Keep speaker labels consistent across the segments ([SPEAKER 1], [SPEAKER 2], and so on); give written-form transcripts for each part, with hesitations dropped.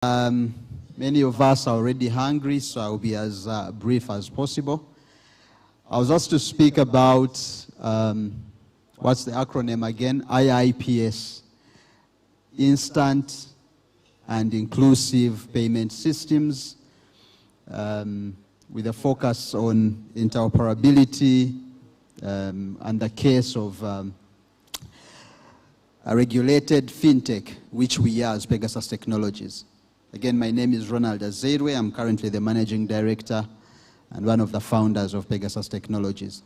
[SPEAKER 1] Many of us are already hungry, so I'll be as brief as possible. I was asked to speak about, what's the acronym again? IIPS, Instant and Inclusive Payment Systems, with a focus on interoperability and the case of a regulated fintech, which we are as Pegasus Technologies. Again, my name is Ronald Azerwe. I'm currently the Managing Director and one of the founders of Pegasus Technologies.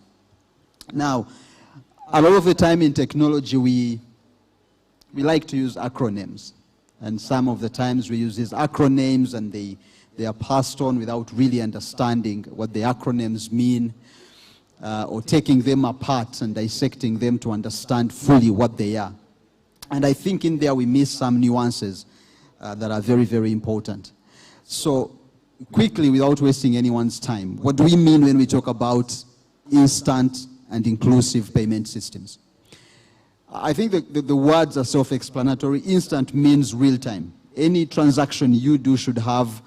[SPEAKER 1] Now, a lot of the time in technology, we like to use acronyms. And some of the times we use these acronyms and they are passed on without really understanding what the acronyms mean, or taking them apart and dissecting them to understand fully what they are. And I think in there we miss some nuances that are very, very important. So quickly, without wasting anyone's time, what do we mean when we talk about instant and inclusive payment systems? I think the words are self-explanatory. Instant means real-time. Any transaction you do should have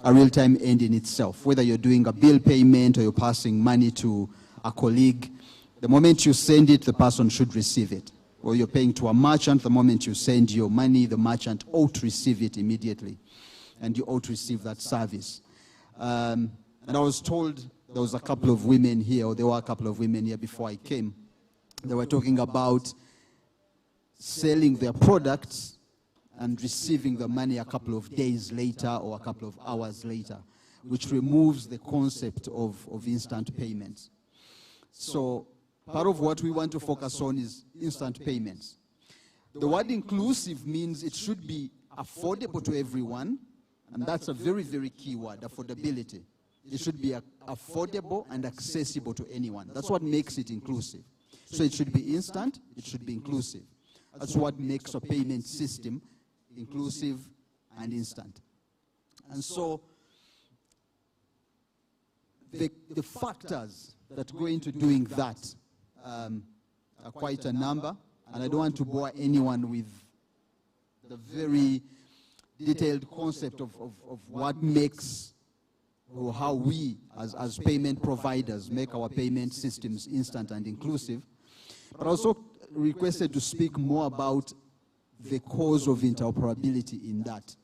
[SPEAKER 1] a real-time end in itself. Whether you're doing a bill payment or you're passing money to a colleague, the moment you send it, the person should receive it. Or you're paying to a merchant, the moment you send your money, the merchant ought to receive it immediately. And you ought to receive that service. And I was told there was a couple of women here, or there were a couple of women here before I came. They were talking about selling their products and receiving the money a couple of days later or a couple of hours later, which removes the concept of instant payments. So part of what we want to focus on is instant payments. The word inclusive means it should be affordable to everyone, and that's a very, very key word, affordability. It should be affordable and accessible to anyone. That's what makes it inclusive. So it should be instant, it should be inclusive. That's what makes a payment system inclusive and instant. And so the factors that go into doing that are quite a number, and I don't want to bore anyone with the very detailed concept of what makes, or how we as payment providers make our payment systems instant and inclusive. But also requested to speak more about the cause of interoperability in that.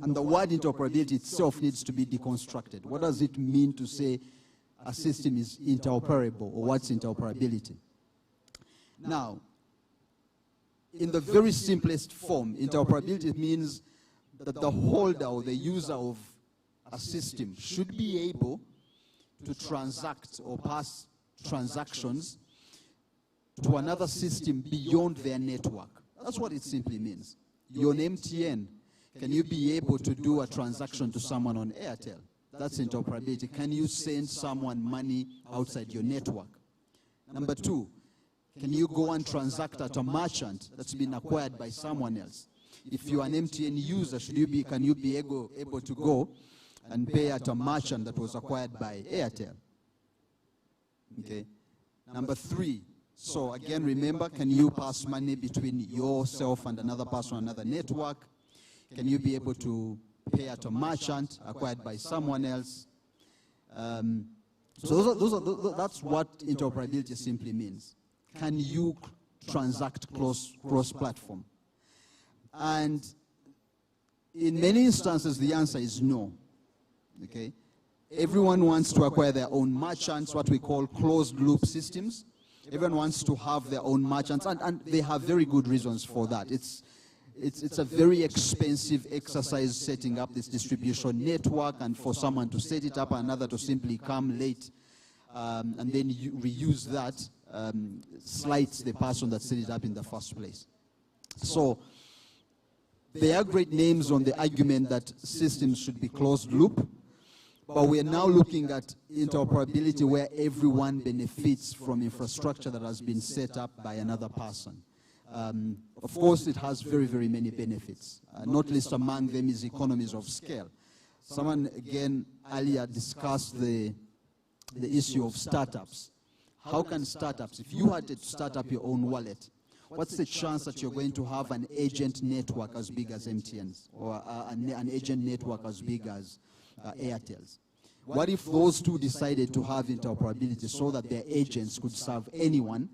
[SPEAKER 1] And the word interoperability itself needs to be deconstructed. What does it mean to say a system is interoperable, or what's interoperability? Now, in the very simplest form, interoperability means that the holder or the user of a system should be able to transact or pass transactions to another system beyond their network. That's what it simply means. You're on MTN. Can you be able to do a transaction to someone on Airtel? That's interoperability. Can you send someone money outside your network? Number two, can you go and transact at a merchant that's been acquired by someone else? If you're an MTN user, can you be able to go and pay at a merchant that was acquired by Airtel? Okay. Number three, so again, remember, can you pass money between yourself and another person on another network? Can you be able to pay at a merchant acquired by someone else? So that's what interoperability simply means. Can you transact cross-platform? And in many instances, the answer is no. Okay? Everyone wants to acquire their own merchants, what we call closed-loop systems. Everyone wants to have their own merchants, and they have very good reasons for that. It's a very expensive exercise setting up this distribution network, and for someone to set it up and another to simply come late and then reuse that slights the person that set it up in the first place. So there are great names on the argument that systems should be closed loop, but we are now looking at interoperability where everyone benefits from infrastructure that has been set up by another person. Of course, it has very, very many benefits. Not least among them is economies of scale. Someone, again, earlier discussed the issue of startups. How can startups, if you had to start up your own wallet, What's the chance that you're going to have an agent network as big as MTN's, or an agent network as big as Airtel's? What if those two decided to have interoperability so that their agents could serve anyone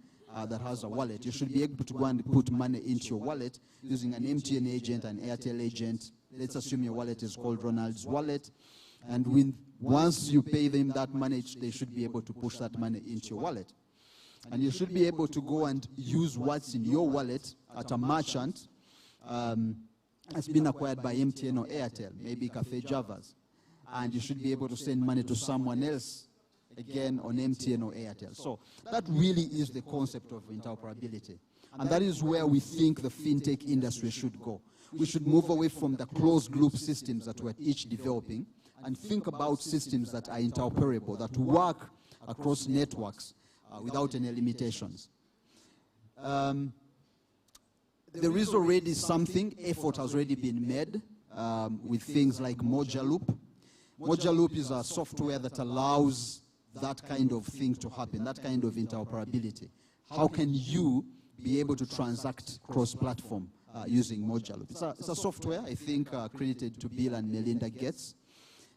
[SPEAKER 1] that has a wallet? You should be able to go and put money into your wallet using an MTN agent, an Airtel agent. Let's assume your wallet is called Ronald's wallet. And once you pay them that money, they should be able to push that money into your wallet. And you should be able to go and use what's in your wallet at a merchant that's been acquired by MTN or Airtel, maybe Cafe Javas. And you should be able to send money to someone else, again, on MTN or Airtel. So that really is the concept of interoperability. And that is where we think the fintech industry should go. We should move away from the closed loop systems that we're each developing and think about systems that are interoperable, that work across networks without any limitations. There is already something, effort has already been made with things like Mojaloop. Mojaloop is a software that allows that kind of thing to happen, that kind of interoperability. How can you be able to transact cross-platform using Mojaloop? It's a software, I think, credited to Bill and Melinda Gates.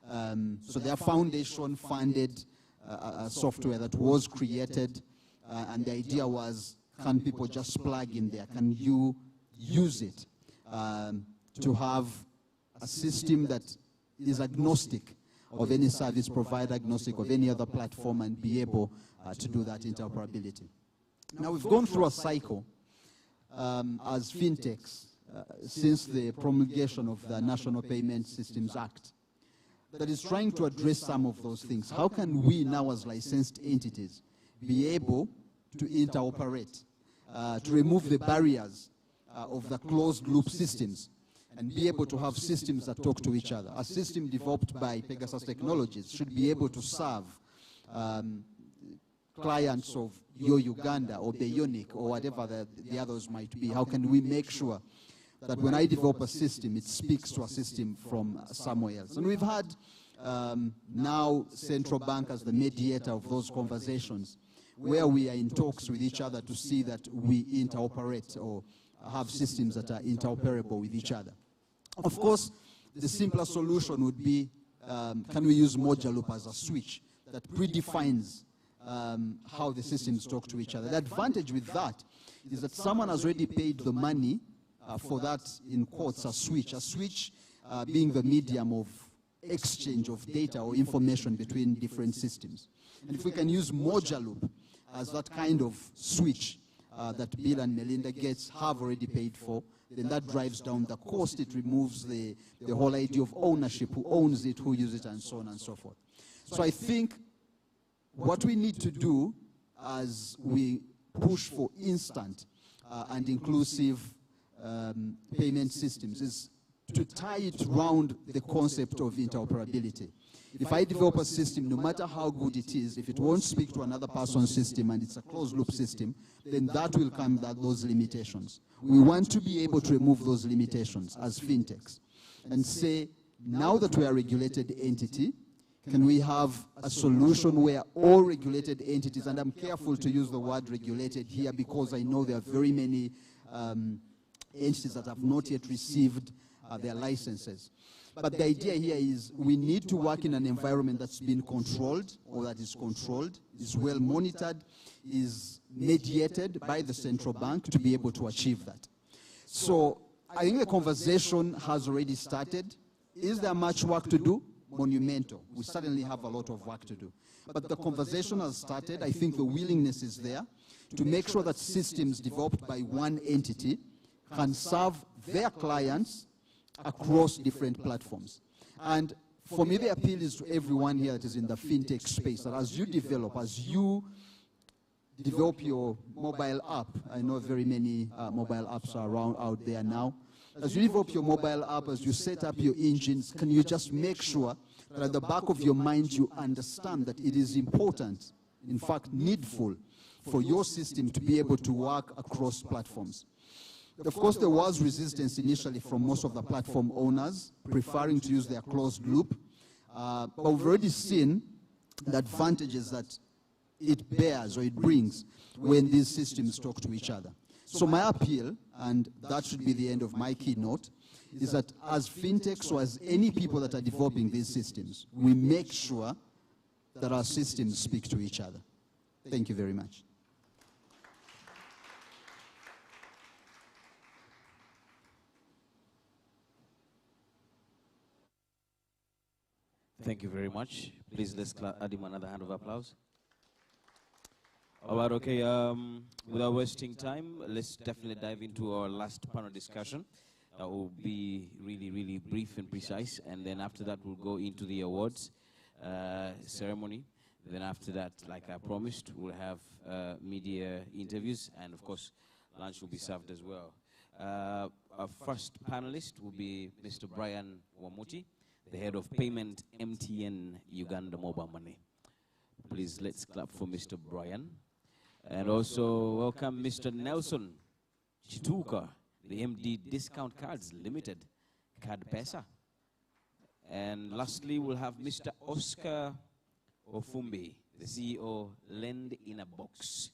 [SPEAKER 1] So their foundation funded a software that was created, and the idea was, can people just plug in there? Can you use it to have a system that is agnostic of any service provider, agnostic of any other platform, and be able to do that interoperability? Now, we've gone through a cycle as fintechs since the promulgation of the National Payment Systems Act that is trying to address some of those things. How can we now as licensed entities be able to interoperate, to remove the barriers of the closed loop systems and be able to have systems that talk to each other? A system developed by Pegasus Technologies should be able to serve clients of Yo Uganda or Bionic or whatever the others might be. How can we make sure that when I develop a system, it speaks to a system from somewhere else? And we've had now central bank as the mediator of those conversations, where we are in talks with each other to see that we interoperate or have systems that are interoperable with each other. Of course, the simpler solution would be, can we use Mojaloop as a switch that predefines how the systems talk to each other? The advantage with that is that someone has already paid the money for that, in quotes, a switch being the medium of exchange of data or information between different systems. And if we can use Mojaloop as that kind of switch that Bill and Melinda Gates have already paid for, then that drives down the cost. It removes the whole idea of ownership, who owns it, who uses it, and so on and so forth. So I think what we need to do as we push for instant and inclusive payment systems is to tie it around the concept of interoperability. If I develop a system, no matter how good it is, if it won't speak to another person's system and it's a closed loop system, then that will come with those limitations. We want to be able to remove those limitations as fintechs and say, now that we are a regulated entity, can we have a solution where all regulated entities, and I'm careful to use the word regulated here because I know there are very many entities that have not yet received their licenses. But the idea here is we need to work in an environment that's been controlled, or that is controlled, is well monitored, is mediated by the central bank to be able to achieve that. So I think the conversation has already started. Is there much work to do? Monumental. We certainly have a lot of work to do. But the conversation has started. I think the willingness is there to make sure that systems developed by one entity can serve their clients across different platforms. And for me, the appeal is to everyone here that is in the fintech space, that as you develop your mobile app, I know very many mobile apps are around out there now. As you develop your mobile app, as you set up your engines, can you just make sure that at the back of your mind you understand that it is important, in fact needful, for your system to be able to work across platforms? Of course, there was resistance initially from most of the platform owners, preferring to use their closed loop. But we've already seen the advantages that it bears or it brings when these systems talk to each other. So my appeal, and that should be the end of my keynote, is that as fintechs or as any people that are developing these systems, we make sure that our systems speak to each other. Thank you very much.
[SPEAKER 2] Thank you very much. Please let's add him another hand of applause. All right, okay. Without wasting time, let's definitely dive into our last panel discussion. That will be really, really brief and precise. And then after that, we'll go into the awards ceremony. Then after that, like I promised, we'll have media interviews. And of course, lunch will be served as well. Our first panelist will be Mr. Brian Wamuti, the head of payment MTN Uganda Mobile Money. Please let's clap for Mr. Brian. And also welcome Mr. Nelson Chituka, the MD Discount Cards Limited, Card Pesa. And lastly, we'll have Mr. Oscar Ofumbi, the CEO, Lend in a Box.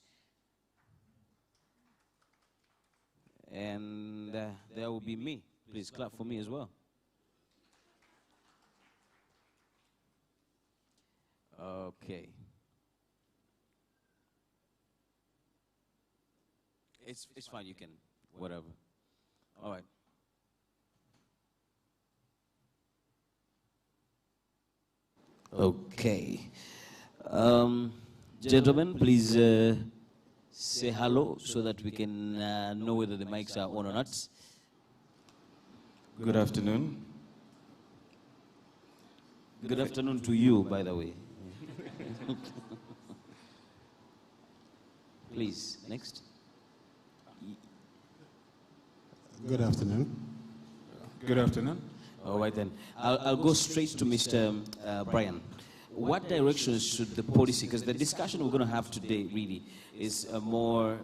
[SPEAKER 2] And there will be me. Please clap for me as well. Okay. It's fine, you can, whatever. All right. Okay. Gentlemen, please say hello so that we can know whether the mics are on or not.
[SPEAKER 3] Good afternoon.
[SPEAKER 2] Good afternoon to you, by the way. Please, next.
[SPEAKER 4] Good afternoon.
[SPEAKER 3] Good afternoon.
[SPEAKER 2] All right then. I'll go straight to Mr. Brian. What directions should the policy, because the discussion we're going to have today really is more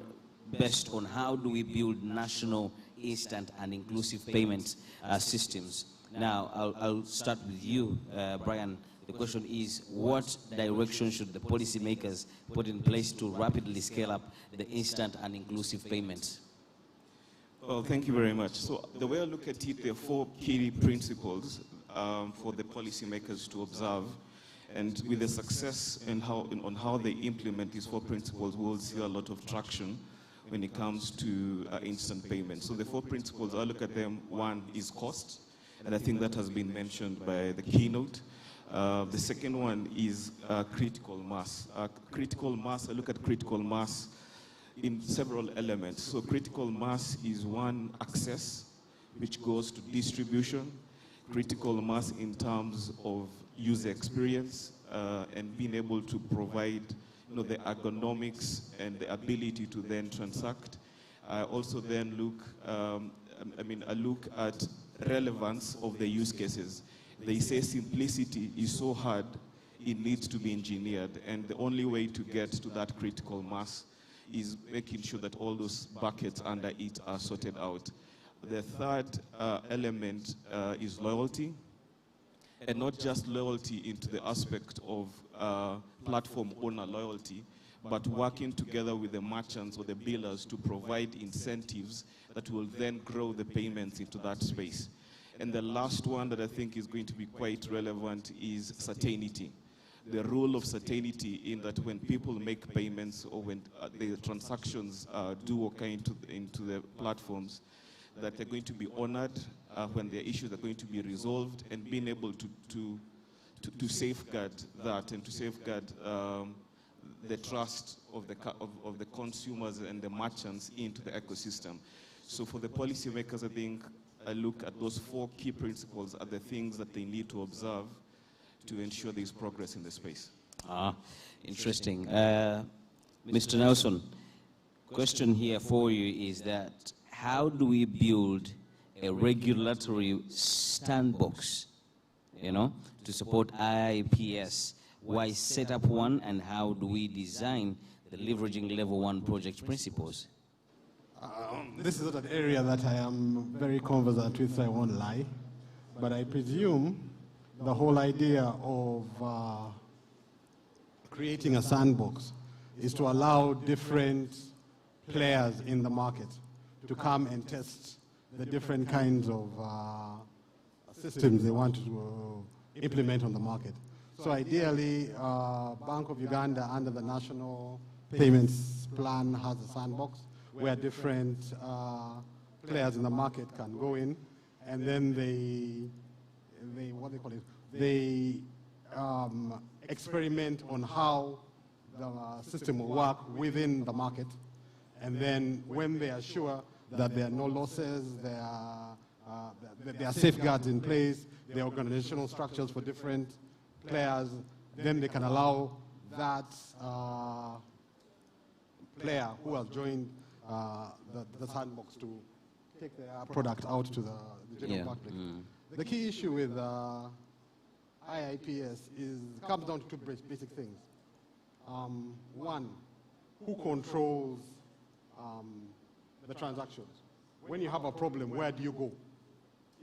[SPEAKER 2] based on how do we build national instant and inclusive payment systems. Now, I'll start with you, Brian. The question is, what direction should the policymakers put in place to rapidly scale up the instant and inclusive payments?
[SPEAKER 3] Well, thank you very much. So the way I look at it, there are four key principles for the policymakers to observe. And with the success and on how they implement these four principles, we'll see a lot of traction when it comes to instant payments. So the four principles, I look at them, one is cost, and I think that has been mentioned by the keynote. The second one is critical mass. Critical mass, I look at critical mass in several elements. So critical mass is one, access, which goes to distribution. Critical mass in terms of user experience and being able to provide the ergonomics and the ability to then transact. I also then look, I look at relevance of the use cases. They say simplicity is so hard, it needs to be engineered. And the only way to get to that critical mass is making sure that all those buckets under it are sorted out. The third element is loyalty, and not just loyalty into the aspect of platform owner loyalty, but working together with the merchants or the billers to provide incentives that will then grow the payments into that space. And the last one that I think is going to be quite relevant is certainty. The role of certainty in that when people make payments or when the transactions do occur into the platforms, that they're going to be honored, when their issues are going to be resolved, and being able to safeguard that and to safeguard the trust of the consumers and the merchants into the ecosystem. So for the policymakers, I think I look at those four key principles are the things that they need to observe to ensure there is progress in the space.
[SPEAKER 2] Interesting. Mr. Nelson, question here for you is that how do we build a regulatory sandbox, to support IIPS? Why set up one, and how do we design the leveraging level one project principles?
[SPEAKER 4] This is not an area that I am very conversant with, so I won't lie. But I presume the whole idea of creating a sandbox is to allow different players in the market to come and test the different kinds of systems they want to implement on the market. So ideally, Bank of Uganda under the National Payments Plan has a sandbox where different players in the market can go in, and then they experiment on how the system will work within the market, and then when they are sure that there are no losses, there are safeguards in place, there are organizational structures for different players, then they can allow that player who has joined the sandbox to take their product out to the general public. The key issue with IIPS comes down to two basic things. One, who controls the transactions? When you have a problem, where do you go?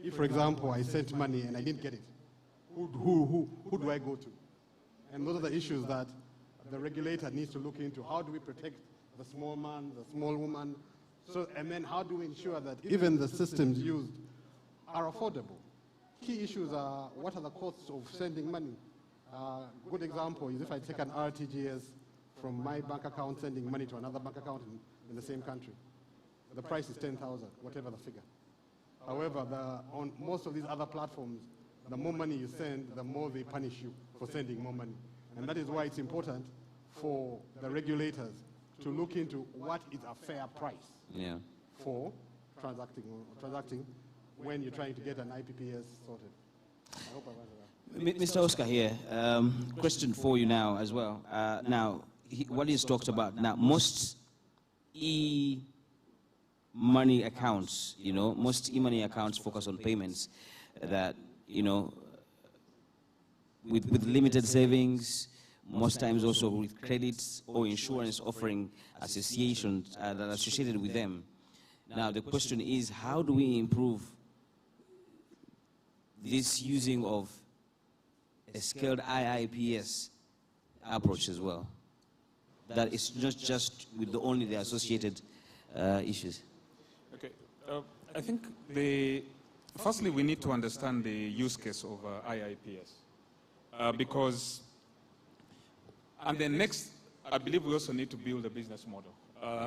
[SPEAKER 4] If, for example, I sent money and I didn't get it, who do I go to? And those are the issues that the regulator needs to look into. How do we protect the small man, the small woman? So, and then how do we ensure that even the systems used are affordable? Key issues are, what are the costs of sending money? Good example is if I take an RTGS from my bank account, sending money to another bank account in the same country. The price is 10,000, whatever the figure. However, on most of these other platforms, the more money you send, the more they punish you for sending more money. And that is why it's important for the regulators to look into what is a fair price for transacting when you're trying to get an IPPS sorted. I hope I've answered that.
[SPEAKER 2] Mr. Oscar here, question for you now as well. Now, what he's talked about, now most e-money accounts, most e-money accounts focus on payments that, with limited savings, most times also with credits or insurance offering associations that are associated with them. Now, the question is, how do we improve this using of a scaled IIPS approach as well? That is not just with only the associated issues.
[SPEAKER 5] Okay, I think firstly we need to understand the use case of IIPS because, and then next, I believe we also need to build a business model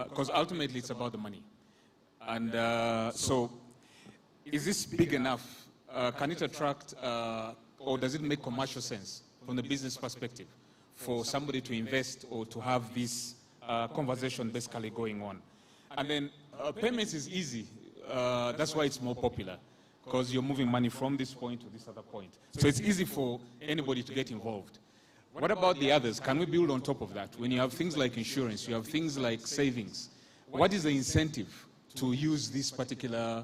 [SPEAKER 5] because ultimately it's about the money. And so, is this big enough? Can it attract, or does it make commercial sense from the business perspective for somebody to invest or to have this conversation basically going on? And then payments is easy. That's why it's more popular, because you're moving money from this point to this other point. So it's easy for anybody to get involved. What about the others? Can we build on top of that? When you have things like insurance, you have things like savings, what is the incentive to use this particular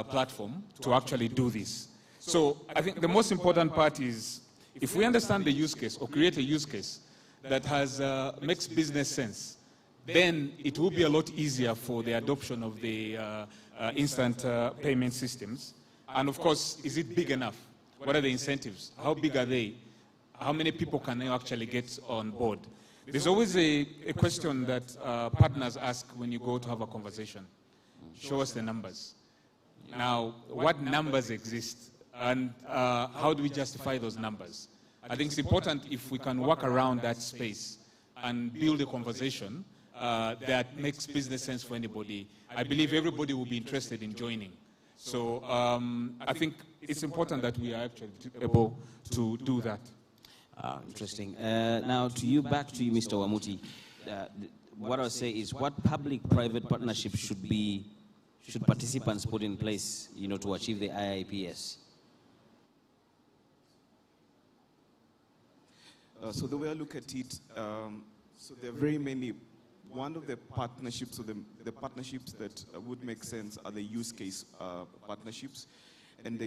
[SPEAKER 5] platform to actually do this? So I think the most important part is, if we understand the use case or create a use case that makes business sense, then it will be a lot easier for the adoption of the instant payment systems. And of course, is it big enough? What are the incentives? How big are they? How many people can you actually get on board? There's always a question that partners ask when you go to have a conversation. Show us the numbers. Now, what numbers exist? And how do we justify those numbers? I think it's important if we can work around that space and build a conversation that makes business sense for anybody. I believe everybody will be interested in joining. So I think it's important that we are actually able to do that.
[SPEAKER 2] Interesting. Now, back to you, Mr. Wamuti. What I'll say is, what public-private partnerships should participants put in place, to achieve the IIPS?
[SPEAKER 3] So the way I look at it, so there are very many. One of the partnerships, or the partnerships that would make sense are the use case partnerships, and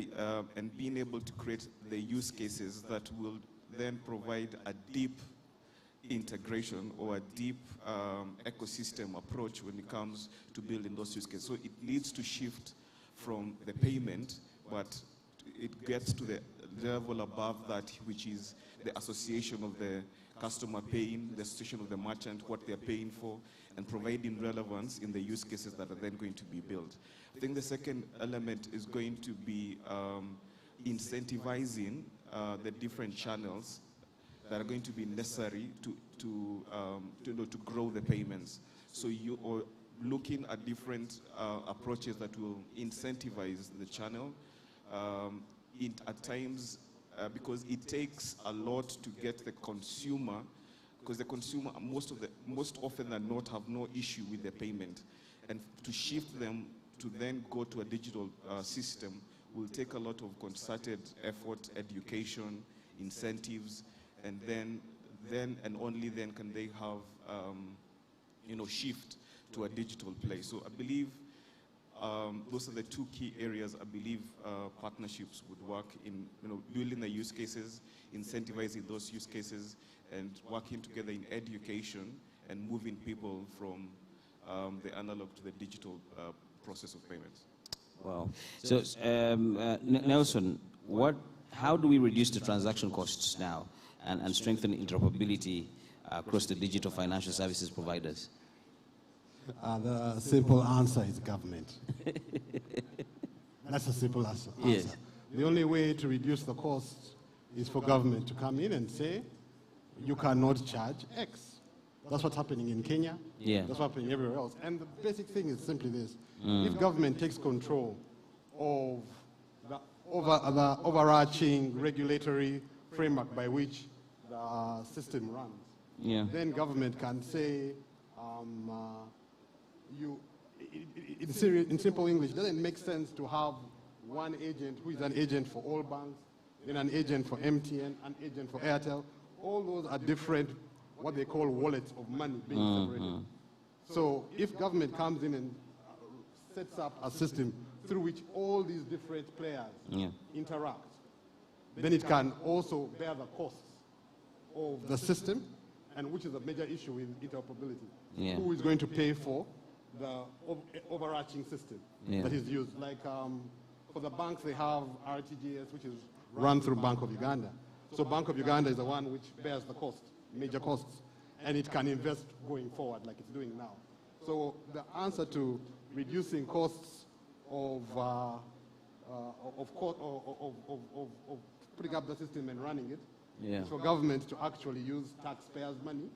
[SPEAKER 3] being able to create the use cases that will then provide a deep integration or a deep ecosystem approach when it comes to building those use cases. So it needs to shift from the payment, but it gets to the level above that, which is the association of the customer paying, the situation of the merchant, what they're paying for, and providing relevance in the use cases that are then going to be built. I think the second element is going to be incentivizing the different channels that are going to be necessary to grow the payments. So you are looking at different approaches that will incentivize the channel at times, because it takes a lot to get the consumer, because the consumer most often than not have no issue with the payment, and to shift them to then go to a digital system will take a lot of concerted effort, education, incentives, and then and only then can they have shift to a digital play. So I believe those are the two key areas I believe partnerships would work in, building the use cases, incentivizing those use cases, and working together in education and moving people from the analog to the digital process of payments.
[SPEAKER 2] Wow. So, Nelson, how do we reduce the transaction costs now and strengthen interoperability across the digital financial services providers?
[SPEAKER 4] The simple answer is government. That's a simple answer.
[SPEAKER 2] Yes.
[SPEAKER 4] The only way to reduce the cost is for government to come in and say, you cannot charge X. That's what's happening in Kenya.
[SPEAKER 2] Yeah.
[SPEAKER 4] That's what's happening everywhere else. And the basic thing is simply this. If government takes control of the overarching regulatory framework by which the system runs, then government can say, in simple English, it doesn't make sense to have one agent who is an agent for all banks, then an agent for MTN, an agent for Airtel. All those are different, what they call wallets of money being separated. So if government comes in and sets up a system through which all these different players interact, then it can also bear the costs of the system, and which is a major issue with interoperability. Who is going to pay for the overarching system that is used? Like for the banks, they have RTGS, which is run through Bank of Uganda. So Bank of Uganda is the one which bears the cost, major costs, and it can invest going forward like it's doing now. So the answer to reducing costs of putting up the system and running it is for government to actually use taxpayers' money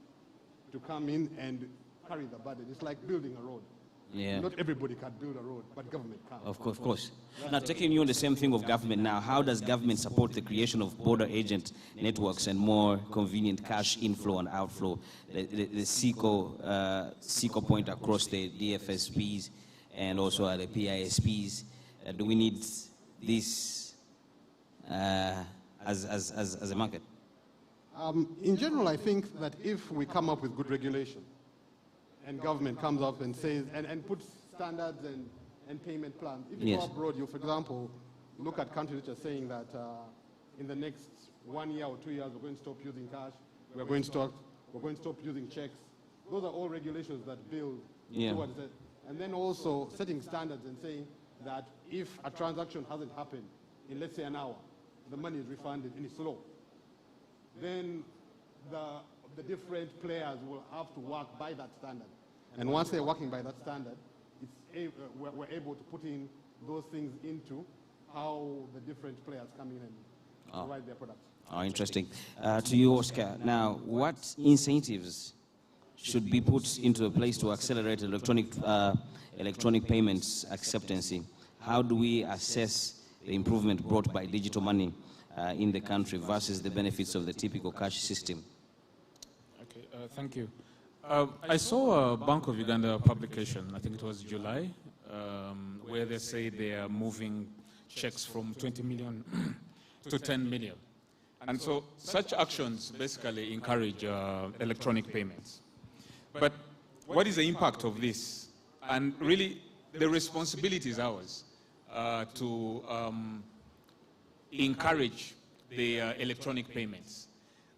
[SPEAKER 4] to come in and carry the burden. It's like building a road. Not everybody can build a road, but government can.
[SPEAKER 2] Of course. Now, taking you on the same thing of government now, how does government support the creation of border agent networks and more convenient cash inflow and outflow, the SICO point across the DFSPs and also the PISPs? Do we need this as a market?
[SPEAKER 4] In general, I think that if we come up with good regulation, and government comes up and says, and puts standards and payment plans. If you go abroad, you, for example, look at countries which are saying that in the next 1 year or 2 years, we're going to stop using cash, we're going to stop using checks. Those are all regulations that build towards it. And then also setting standards and saying that if a transaction hasn't happened in, let's say, an hour, the money is refunded in its slow. Then the different players will have to work by that standard. And once they're working by that standard, we're able to put in those things into how the different players come in and provide their products.
[SPEAKER 2] Interesting. To you, Oscar. Now, what incentives should be put into a place to accelerate electronic payments acceptance? How do we assess the improvement brought by digital money in the country versus the benefits of the typical cash system?
[SPEAKER 5] Okay, thank you. I saw a Bank of Uganda publication, I think it was July, where they say they are moving checks from 20 million to 10 million. And so such actions basically encourage electronic payments. But what is the impact of this? And really, the responsibility is ours to encourage the electronic payments.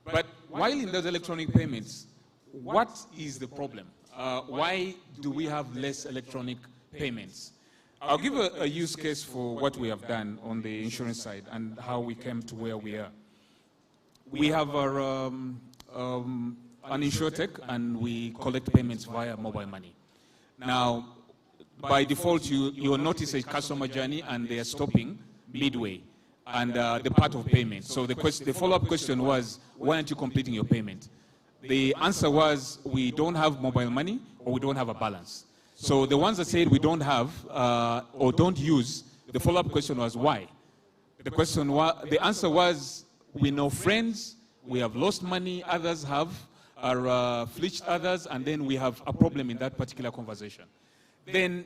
[SPEAKER 5] But while in those electronic payments, what is the problem? Why do we have less electronic payments? I'll give a use case for what we have done on the insurance side and how we came to where we are. We have our an insurtech, and we collect payments via mobile money. Now, by default, you'll notice a customer journey, and they are stopping midway, and the part of payment. So the follow-up question was, why aren't you completing your payment? The answer was, we don't have mobile money, or we don't have a balance. So the ones that said we don't have or don't use, the follow-up question was, why? The answer was, we know friends, we have lost money, others have, are fleeched others, and then we have a problem in that particular conversation. Then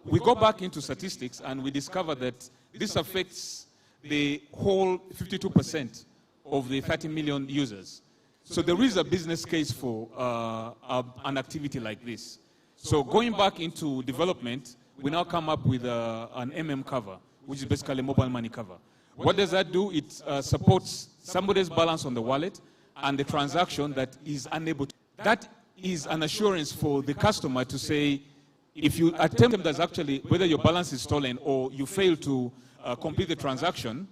[SPEAKER 5] we go back into statistics, and we discover that this affects the whole 52% of the 30 million users. So there is a business case for an activity like this. So going back into development, we now come up with an cover, which is basically a mobile money cover. What does that do? It supports somebody's balance on the wallet and the transaction that is unable to. That is an assurance for the customer to say, if you attempt that's actually, whether your balance is stolen or you fail to complete the transaction,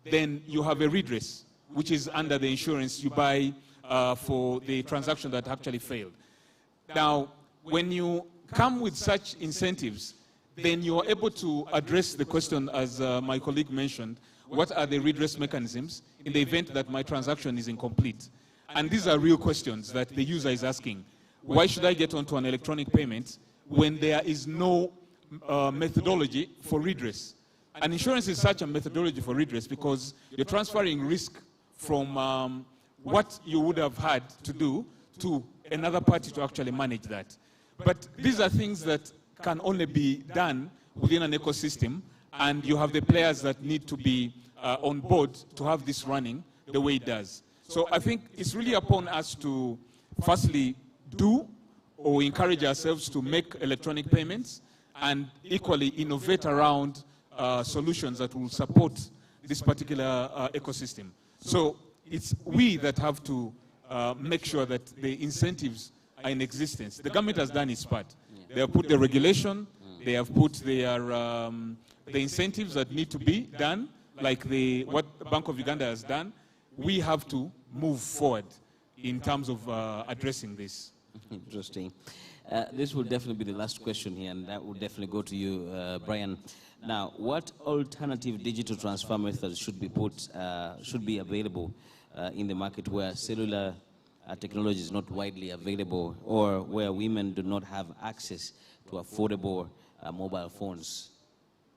[SPEAKER 5] then you have a redress, which is under the insurance you buy for the transaction that actually failed. Now, when you come with such incentives, then you are able to address the question, as my colleague mentioned, what are the redress mechanisms in the event that my transaction is incomplete? And these are real questions that the user is asking. Why should I get onto an electronic payment when there is no methodology for redress? And insurance is such a methodology for redress because you're transferring risk from what you would have had to do to another party to actually manage that. But these are things that can only be done within an ecosystem, and you have the players that need to be on board to have this running the way it does. So I think it's really upon us to firstly do or encourage ourselves to make electronic payments, and equally innovate around solutions that will support this particular ecosystem. So it's we that have to make sure that the incentives are in existence. The government has done its part. They have put the regulation, they have put their, the incentives that need to be done, like what Bank of Uganda has done. We have to move forward in terms of addressing this.
[SPEAKER 2] Interesting. This will definitely be the last question here, and that will definitely go to you, Brian. Now, what alternative digital transfer methods should be available in the market where cellular technology is not widely available, or where women do not have access to affordable mobile phones?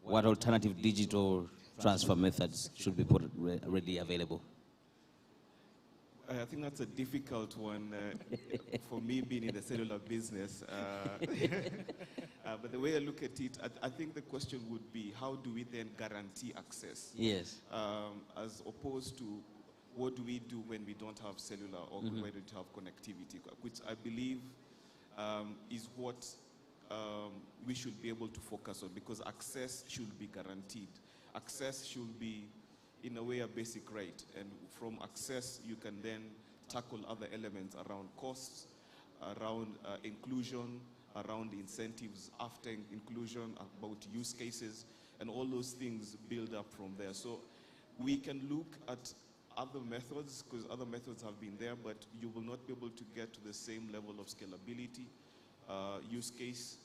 [SPEAKER 2] What alternative digital transfer methods should be put readily available?
[SPEAKER 3] I think that's a difficult one for me being in the cellular business. But the way I look at it, I think the question would be, how do we then guarantee access?
[SPEAKER 2] Yes.
[SPEAKER 3] As opposed to, what do we do when we don't have cellular or when we don't have connectivity, which I believe is what we should be able to focus on, because access should be guaranteed. Access should be, in a way, a basic right. And from access, you can then tackle other elements around costs, around inclusion, around incentives after inclusion, about use cases, and all those things build up from there. So we can look at other methods, because other methods have been there, but you will not be able to get to the same level of scalability, use case,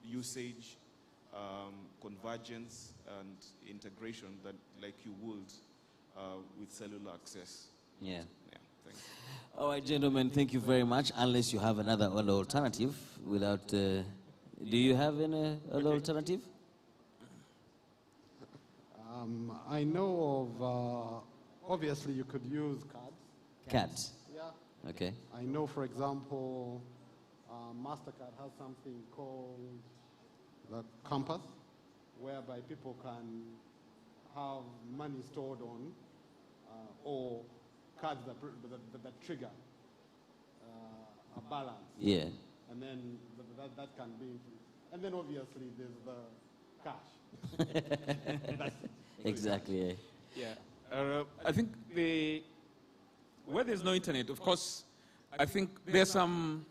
[SPEAKER 3] usage, convergence, and integration that like you would with cellular access.
[SPEAKER 2] Yeah.
[SPEAKER 3] Yeah, thanks.
[SPEAKER 2] All right, gentlemen, thank you very much. Unless you have another alternative, without, do you have any other alternative?
[SPEAKER 4] I know of, obviously you could use cards.
[SPEAKER 2] Cards.
[SPEAKER 4] Yeah.
[SPEAKER 2] Okay.
[SPEAKER 4] I know, for example, MasterCard has something called the Compass, whereby people can have money stored on, or cards that trigger a balance.
[SPEAKER 2] Yeah.
[SPEAKER 4] And then that can be, and then obviously there's the cash.
[SPEAKER 2] Exactly.
[SPEAKER 5] Yeah. I think where there's no internet, of course, I think there's some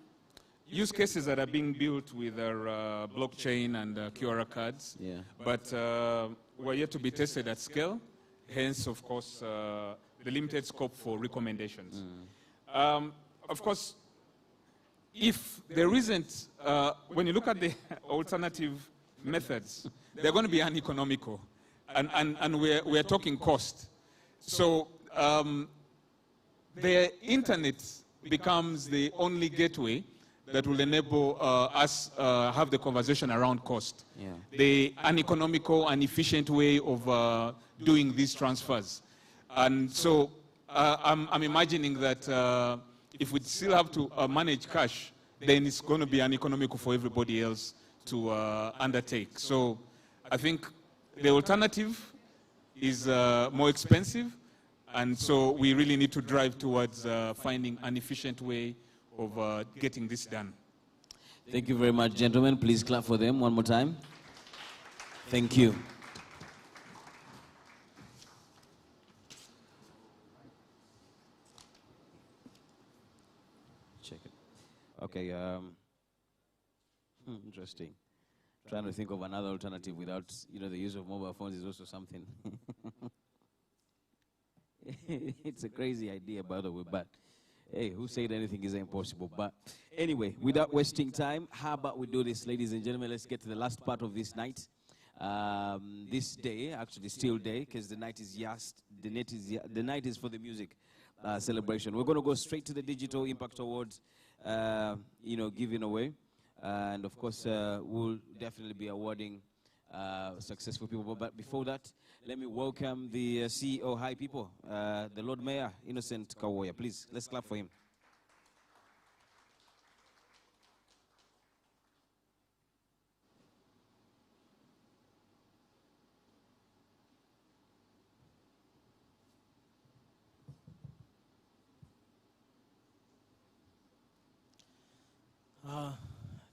[SPEAKER 5] use cases that are being built with our blockchain and QR cards.
[SPEAKER 2] Yeah.
[SPEAKER 5] But we're yet to be tested at scale. Hence, of course, the limited scope for recommendations. Of course, if there isn't, when you look at the alternative methods, they're going to be uneconomical, and we're talking cost. So the internet becomes the only gateway that will enable us have the conversation around cost.
[SPEAKER 2] Yeah.
[SPEAKER 5] The uneconomical and efficient way of doing these transfers. And so I'm imagining that if we still have to manage cash, then it's going to be uneconomical for everybody else to undertake. So I think the alternative is more expensive, and so we really need to drive towards finding an efficient way of getting this done.
[SPEAKER 2] Thank you very much, gentlemen. Please clap for them one more time. Thank you. Check it. Okay. Interesting. Trying to think of another alternative without, the use of mobile phones is also something. It's a crazy idea, by the way, but hey, who said anything is impossible? But anyway, without wasting time, how about we do this, ladies and gentlemen? Let's get to the last part of this night. This day, actually still day, because the night is the night is for the music celebration. We're going to go straight to the Digital Impact Awards, giving away. And of course, we'll definitely be awarding successful people. But before that, let me welcome the CEO. Hi, people. The Lord Mayor, Innocent Kawoya. Please, let's clap for him.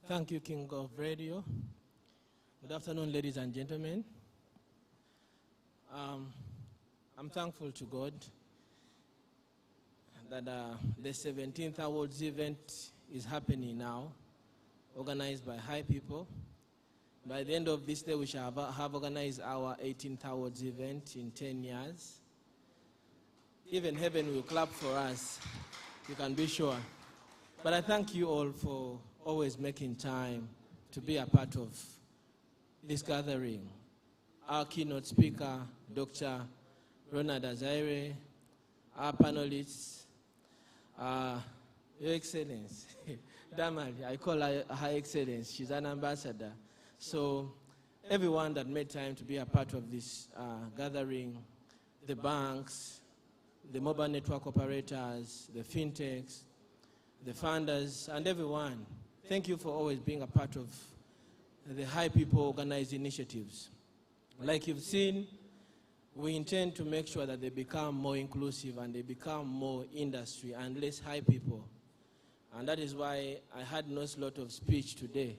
[SPEAKER 6] Thank you, King of Radio. Good afternoon, ladies and gentlemen. I'm thankful to God that the 17th Awards event is happening now, organized by High People. By the end of this day, we shall have organized our 18th Awards event in 10 years. Even heaven will clap for us, you can be sure. But I thank you all for always making time to be a part of this gathering. Our keynote speaker, Dr. Ronald Azaire, our panelists, Your Excellency, Damali, I call her Her Excellency, she's an ambassador. So everyone that made time to be a part of this gathering, the banks, the mobile network operators, the fintechs, the funders, and everyone, thank you for always being a part of the High People organized initiatives. Like you've seen, we intend to make sure that they become more inclusive and they become more industry and less high people. And that is why I had no slot of speech today,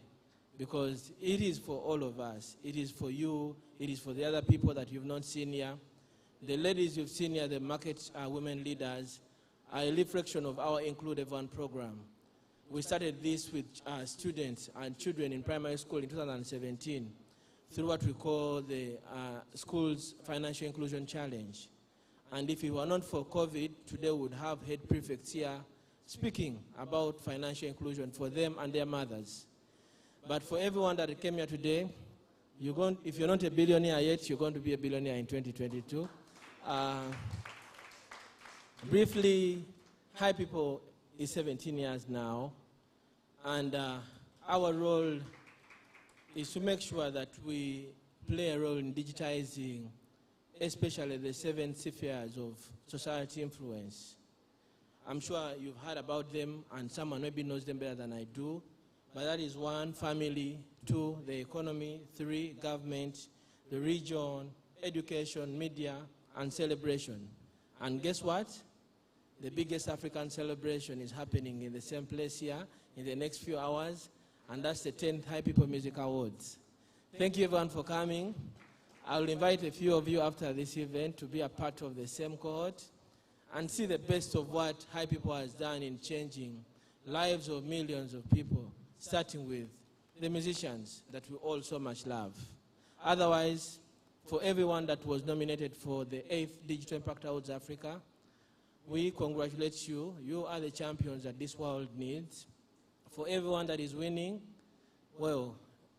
[SPEAKER 6] because it is for all of us. It is for you. It is for the other people that you've not seen here. The ladies you've seen here, the market women leaders, are a reflection of our Include Everyone program. We started this with students and children in primary school in 2017 through what we call the Schools Financial Inclusion Challenge. And if it were not for COVID, today we would have head prefects here speaking about financial inclusion for them and their mothers. But for everyone that came here today, if you're not a billionaire yet, you're going to be a billionaire in 2022. Briefly, High People is 17 years now, and our role is to make sure that we play a role in digitizing, especially the 7 spheres of society influence. I'm sure you've heard about them, and someone maybe knows them better than I do, but that is 1, family; 2, the economy; 3, government; the region, education, media, and celebration. And guess what? The biggest African celebration is happening in the same place here in the next few hours, and that's the 10th High People Music Awards. Thank you everyone for coming. I'll invite a few of you after this event to be a part of the same cohort and see the best of what High People has done in changing lives of millions of people, starting with the musicians that we all so much love. Otherwise, for everyone that was nominated for the 8th Digital Impact Awards Africa, we congratulate you. You are the champions that this world needs. For everyone that is winning, well,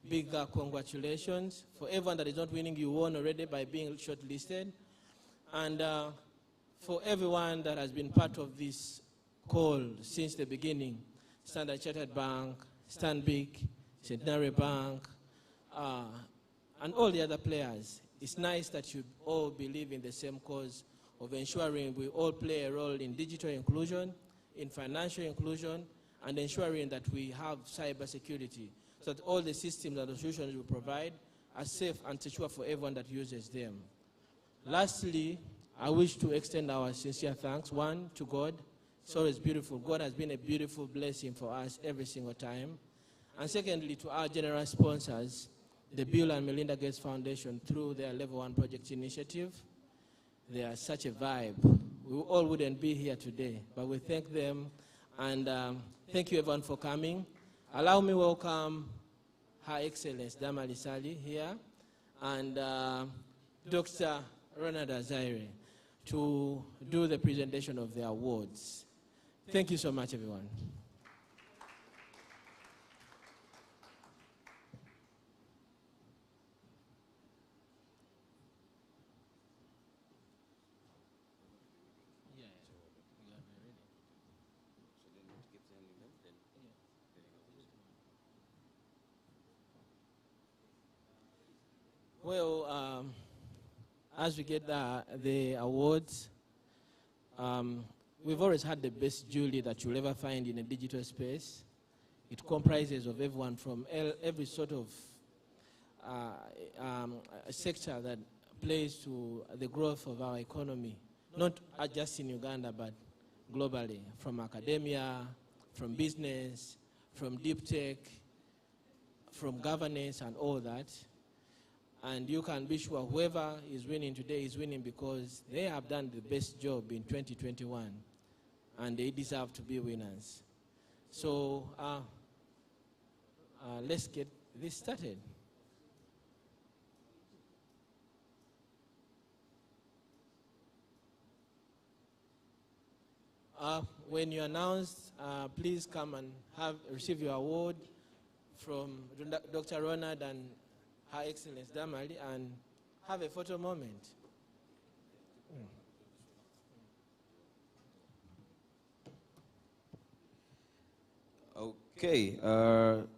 [SPEAKER 6] big congratulations. For everyone that is not winning, you won already by being shortlisted. And for everyone that has been part of this call since the beginning, Standard Chartered Bank, Stanbic, Centenary Bank, and all the other players, it's nice that you all believe in the same cause of ensuring we all play a role in digital inclusion, in financial inclusion, and ensuring that we have cyber security, so that all the systems and the solutions we provide are safe and secure for everyone that uses them. Lastly, I wish to extend our sincere thanks, one, to God. It's always beautiful. God has been a beautiful blessing for us every single time. And secondly, to our generous sponsors, the Bill and Melinda Gates Foundation, through their Level 1 Project Initiative. They are such a vibe. We all wouldn't be here today, but we thank them. And thank you, everyone, for coming. Allow me to welcome Her Excellency Damali Sali here, and Dr. Ronald Azaire to do the presentation of the awards. Thank you so much, everyone. Well, as we get the awards, we've always had the best jury that you'll ever find in a digital space. It comprises of everyone from every sort of sector that plays to the growth of our economy, not just in Uganda, but globally, from academia, from business, from deep tech, from governance and all that. And you can be sure whoever is winning today is winning because they have done the best job in 2021, and they deserve to be winners. So let's get this started. When you announce, please come and receive your award from Dr. Ronald and Her Excellency Damali, and have a photo moment.
[SPEAKER 2] Okay,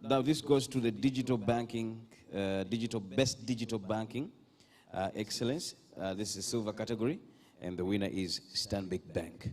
[SPEAKER 2] now this goes to the digital banking, best digital banking excellence. This is a silver category, and the winner is Stanbic Bank.